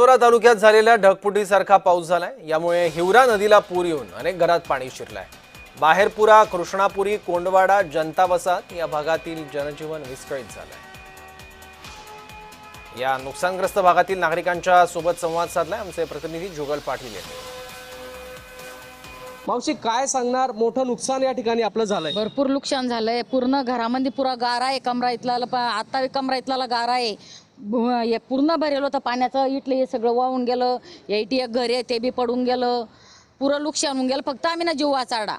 पाचोरा तालुक्यात झालेल्या ढगफुटीसारखा पाऊस झालाय। यामुळे हिवरा नदीला पूर येऊन अनेक घरात पाणी शिरलंय। बाहेरपुरा, कृष्णापुरी, कोंडवाडा, जनता वसाहत या भागातील जनजीवन विस्कळीत झालंय। या नुकसानग्रस्त भागातील नागरिकांच्या सोबत संवाद साधलाय आमचे प्रतिनिधी जुगल पाटील यांनी। मावशी काय सांगणार, मोठं नुकसान या ठिकाणी आपलं झालंय? भरपूर नुकसान झालंय। पूर्ण घरामध्ये पुरा गारा आहे। कमरा इथला आता कमरा इथला गारा आहे। हे पूर्ण भरेल होतं पाण्याचं। इथलं हे सगळं वाहून गेलं। इथे एक घर आहे ते बी पडून गेलं। पुरं नुकसान होऊन गेलं। फक्त आम्ही ना जीव वाचाडा।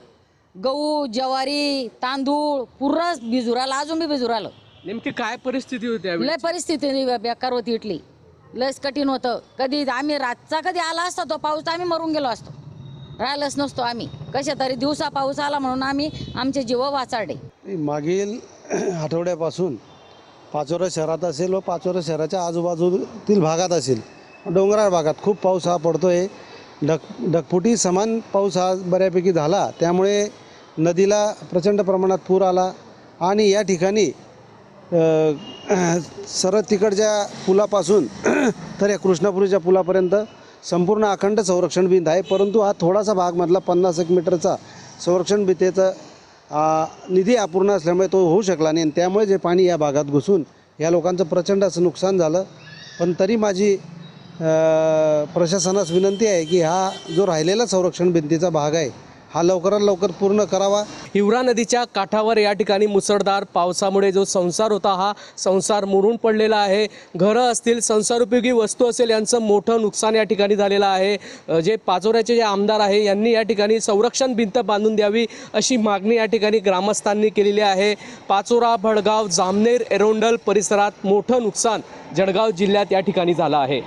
गहू, ज्वारी, तांदूळ पुरं भिजुराला, अजून बी भिजुरालं। नेमकी काय परिस्थिती होती? लय परिस्थिती बेकार होती इथली। लयच कठीण होतं। कधी आम्ही रातचा कधी आला असता तो पाऊस आम्ही मरून गेलो असतो। राहिलंच नसतो आम्ही। कशा तरी दिवसा पाऊस आला म्हणून आम्ही आमचे जीव वाचाडे। मागील आठवड्यापासून पाचोरा शहरात असेल व पाचोरा शहराच्या आजूबाजूतील भागात असेल, डोंगराळ भागात खूप पाऊस हा पडतोय। ढगफुटी समान पाऊस हा बऱ्यापैकी झाला, त्यामुळे नदीला प्रचंड प्रमाणात पूर आला आणि या ठिकाणी सरळ तिकडच्या पुलापासून तर या कृष्णापुरीच्या पुलापर्यंत संपूर्ण अखंड संरक्षण भिंत आहे, परंतु हा थोडासा भाग मधला 50 मीटरचा संरक्षण भिंतीचा निधी अपूर्ण असल्यामुळे तो होऊ शकला नाही। त्यामुळे जे पाणी या भागात घुसून या लोकांचं प्रचंड असं नुकसान झालं। पण तरी माझी प्रशासनास विनंती आहे की हा जो राहिलेला संरक्षण भिंतीचा भाग आहे हा लवकरात लवकर पूर्ण करावा। हिवरा नदीच्या काठावर या ठिकाणी मुसळधार पावसामुळे जो संसार होता हा संसार मुरून पडलेला आहे। घरं असतील, संसारोपयोगी वस्तू असेल, यांचं मोठं नुकसान या ठिकाणी झालेलं आहे। जे पाचोऱ्याचे जे आमदार आहे यांनी या ठिकाणी संरक्षण भिंत बांधून द्यावी अशी मागणी या ठिकाणी ग्रामस्थांनी केलेली आहे। पाचोरा, भडगाव, जामनेर, एरोंडल परिसरात मोठं नुकसान जळगाव जिल्ह्यात या ठिकाणी झालं आहे।